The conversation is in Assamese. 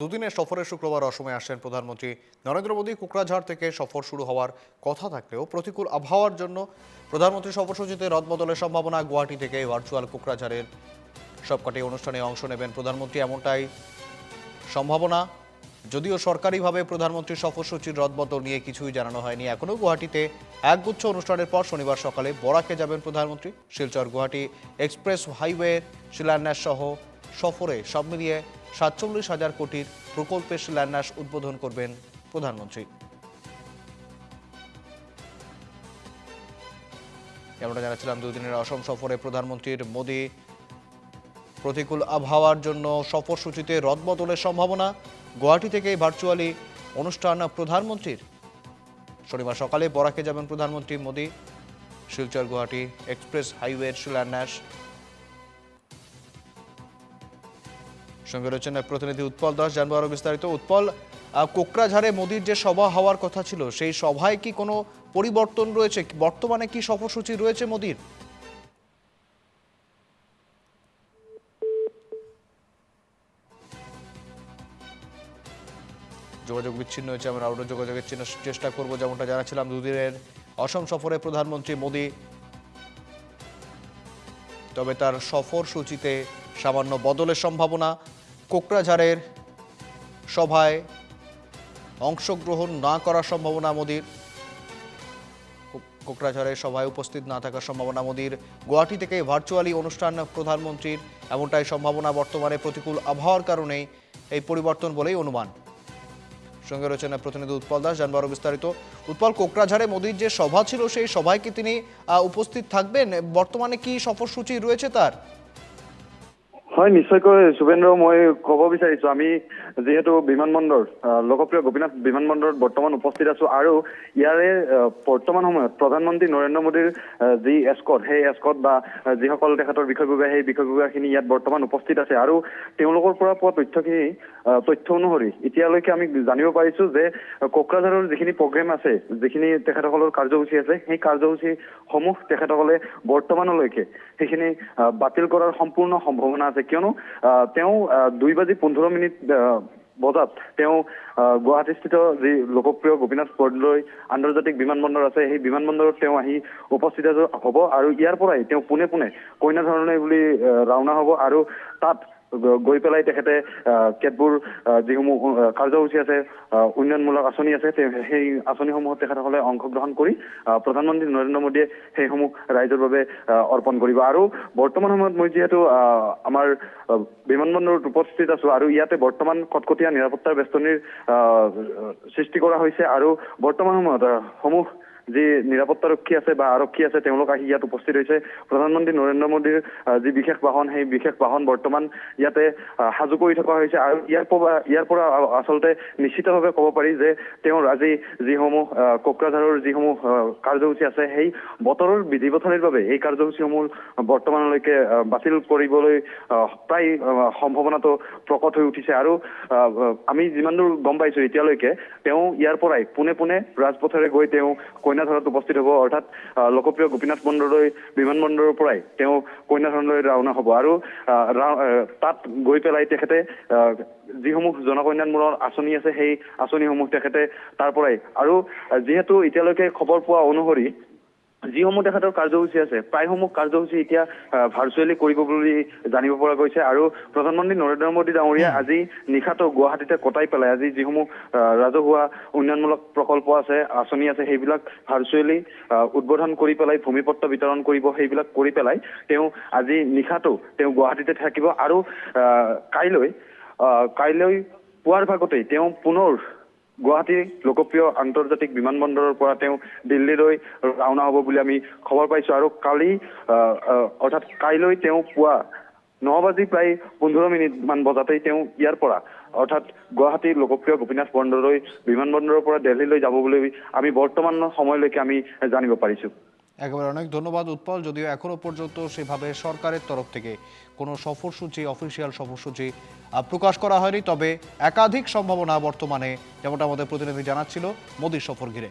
দুদিনের সফরে শুক্রবার অসমে আসেন প্রধানমন্ত্রী নরেন্দ্র মোদী। কোকরাঝাড় থেকে সফর শুরু হওয়ার কথা থাকলেও প্রতিকূল আবহাওয়ার জন্য প্রধানমন্ত্রী সফরসূচিতে রদবদলের সম্ভাবনা। গুয়াহাটি থেকে ভার্চুয়াল কোকরাঝাড়ের সবকটি অনুষ্ঠানে অংশ নেবেন প্রধানমন্ত্রী, এমনটাই সম্ভাবনা। যদিও সরকারিভাবে প্রধানমন্ত্রীর সফরসূচির রদবদল নিয়ে কিছুই জানানো হয়নি এখনও। গুয়াহাটিতে একগুচ্ছ অনুষ্ঠানের পর শনিবার সকালে বরাকে যাবেন প্রধানমন্ত্রী। শিলচর গুয়াহাটি এক্সপ্রেস হাইওয়ের শিলান্যাস সহ সফরে সব মিলিয়ে ৪৭,০০০ কোটির প্রকল্পের শিলান্যাস উদ্বোধন করবেন প্রধানমন্ত্রী। যেমনটা জানাচ্ছিলাম, দুদিনের অসম সফরে প্রধানমন্ত্রীর মোদী। প্রতিকূল আবহাওয়ার জন্য সফরসূচিতে রদবদলের সম্ভাবনা। গুয়াহাটি থেকে ভার্চুয়ালি অনুষ্ঠান প্রধানমন্ত্রীর। শনিবার সকালে বরাকে যাবেন প্রধানমন্ত্রী মোদী। শিলচর গুয়াহাটি এক্সপ্রেস হাইওয়ের শিলান্যাস। সঙ্গে রয়েছেন প্রতিনিধি উৎপল দাস, জানবো আরো বিস্তারিত। উৎপল, কোকরাঝাড়ে মোদীর যে সভা হওয়ার কথা ছিল সেই সভায় কি কোনো পরিবর্তন রয়েছে? বর্তমানে কি সফরসূচি রয়েছে মোদীর? যোগাযোগ বিচ্ছিন্ন হয়েছে, আমরা আরও যোগাযোগের চেষ্টা করবো। যেমনটা জানাচ্ছিলাম, দুদিনের অসম সফরে প্রধানমন্ত্রী মোদী, তবে তার সফরসূচিতে সামান্য বদলের সম্ভাবনা। কোকরাঝাড়ের সভায় অংশগ্রহণ না করার সম্ভাবনা মোদীর। কোকরাঝাড়ের সভায় উপস্থিত না থাকার সম্ভাবনা মোদীর। গুয়াহাটি থেকে ভার্চুয়ালি অনুষ্ঠান প্রধানমন্ত্রীর, এমনটাই সম্ভাবনা। বর্তমানে প্রতিকূল আবহাওয়ার কারণেই এই পরিবর্তন বলেই অনুমান। সঙ্গে রয়েছেন প্রতিনিধি উৎপল দাস, জানবো আরো বিস্তারিত। উৎপল, কোকরাঝাড়ে মোদীর যে সভা ছিল সেই সভায় কি তিনি উপস্থিত থাকবেন? বর্তমানে কি সফরসূচি রয়েছে তার? হয়, নিশ্চয়কৈ শুভেন্দ্ৰ। মই ক'ব বিচাৰিছো, আমি যিহেতু বিমানবন্দৰ লোকপ্ৰিয় গোপীনাথ বিমানবন্দৰত বৰ্তমান উপস্থিত আছো আৰু ইয়াৰে বৰ্তমান সময়ত প্ৰধানমন্ত্ৰী নৰেন্দ্ৰ মোদীৰ যি এস্কৰ্ট, সেই এস্কৰ্ট বা যিসকল তেখেতৰ বিষয়ববীয়া, সেই বিষয়ববীয়াখিনি ইয়াত বৰ্তমান উপস্থিত আছে। আৰু তেওঁলোকৰ পৰা পোৱা তথ্য অনুসৰি এতিয়ালৈকে আমি জানিব পাৰিছো যে কোকৰাঝাৰৰ যিখিনি প্ৰগ্ৰেম আছে, যিখিনি তেখেতসকলৰ কাৰ্যসূচী আছে, সেই কাৰ্যসূচীসমূহ তেখেতসকলে বৰ্তমানলৈকে সেইখিনি বাতিল কৰাৰ সম্পূৰ্ণ সম্ভাৱনা আছে। কিয়নো তেওঁ 2:15 বজাত তেওঁ গুৱাহাটীস্থিত যি লোকপ্ৰিয় গোপীনাথ বৰদলৈ আন্তৰ্জাতিক বিমানবন্দৰ আছে, সেই বিমানবন্দৰত তেওঁ আহি উপস্থিত হ'ব আৰু ইয়াৰ পৰাই তেওঁ পোনে পোনে কইনাধৰণে বুলি ৰাওনা হ'ব আৰু তাত গৈ পেলাই তেখেতে কেতবোৰ যিসমূহ কাৰ্যসূচী আছে, উন্নয়নমূলক আঁচনি আছে, সেই আঁচনিসমূহত তেখেতসকলে অংশগ্ৰহণ কৰি প্ৰধানমন্ত্ৰী নৰেন্দ্ৰ মোদীয়ে সেইসমূহ ৰাইজৰ বাবে অৰ্পণ কৰিব। আৰু বৰ্তমান সময়ত মই যিহেতু আমাৰ বিমানবন্দৰত উপস্থিত আছো আৰু ইয়াতে বৰ্তমান কটকটীয়া নিৰাপত্তাৰ বেষ্টনীৰ সৃষ্টি কৰা হৈছে আৰু বৰ্তমান সময়ত সমূহ যি নিৰাপত্তাৰক্ষী আছে বা আৰক্ষী আছে, তেওঁলোক আহি ইয়াত উপস্থিত হৈছে। প্ৰধানমন্ত্ৰী নৰেন্দ্ৰ মোদীৰ যি বিশেষ বাহন, সেই বিশেষ বাহন বৰ্তমান ইয়াতে সাজু কৰি থকা হৈছে। আৰু ইয়াৰ পৰা আচলতে নিশ্চিতভাৱে ক'ব পাৰি যে তেওঁৰ আজি যিসমূহ কোকৰাঝাৰৰ যিসমূহ কাৰ্যসূচী আছে, সেই বতৰৰ বিধিবথালিৰ বাবে এই কাৰ্যসূচীসমূহ বৰ্তমানলৈকে বাতিল কৰিবলৈ প্ৰায় সম্ভাৱনাটো প্ৰকট হৈ উঠিছে। আৰু আমি যিমান দূৰ গম পাইছো এতিয়ালৈকে তেওঁ ইয়াৰ পৰাই পোনে পোনে ৰাজপথেৰে গৈ তেওঁ কইনাধৰত উপস্থিত হ'ব, অৰ্থাৎ লোকপ্ৰিয় গোপীনাথ বৰদলৈ বিমানবন্দৰৰ পৰাই তেওঁ কইনাধৰণলৈ ৰাওনা হ'ব। আৰু তাত গৈ পেলাই তেখেতে যিসমূহ জনকল্যাণমূলক আঁচনি আছে, সেই আঁচনিসমূহ তেখেতে তাৰ পৰাই, আৰু যিহেতু এতিয়ালৈকে খবৰ পোৱা অনুসৰি যিসমূহ তেখেতৰ কাৰ্যসূচী আছে, প্ৰায়সমূহ কাৰ্যসূচী এতিয়া ভাৰ্চুৱেলি কৰিব বুলি জানিব পৰা গৈছে। আৰু প্ৰধানমন্ত্ৰী নৰেন্দ্ৰ মোদী ডাঙৰীয়া আজি নিশাটো গুৱাহাটীতে কটাই পেলাই আজি যিসমূহ ৰাজহুৱা উন্নয়নমূলক প্ৰকল্প আছে, আঁচনি আছে, সেইবিলাক ভাৰ্চুৱেলি উদ্বোধন কৰি পেলাই ভূমিপত্ৰ বিতৰণ কৰিব। সেইবিলাক কৰি পেলাই তেওঁ আজি নিশাটো তেওঁ গুৱাহাটীতে থাকিব আৰু কাইলৈ পুৱাৰ ভাগতেই তেওঁ পুনৰ গুৱাহাটীৰ লোকপ্ৰিয় আন্তৰ্জাতিক বিমানবন্দৰৰ পৰা তেওঁ দিল্লীলৈ ৰাওনা হ'ব বুলি আমি খবৰ পাইছো। আৰু অৰ্থাৎ কাইলৈ তেওঁ পুৱা 9:15 বজাতেই তেওঁ ইয়াৰ পৰা অৰ্থাৎ গুৱাহাটীৰ লোকপ্ৰিয় গোপীনাথ বৰদলৈ বিমানবন্দৰৰ পৰা দিল্লীলৈ যাব বুলি আমি বৰ্তমান সময়লৈকে আমি জানিব পাৰিছো। একেবারে অনেক ধন্যবাদ উৎপল। যদিও এখনো পর্যন্ত সেভাবে সরকারের তরফ থেকে কোনো সফরসূচি, অফিসিয়াল সফরসূচি প্রকাশ করা হয়নি, তবে একাধিক সম্ভাবনা বর্তমানে, যেমনটা আমাদের প্রতিনিধি জানাচ্ছিল মোদীর সফর ঘিরে।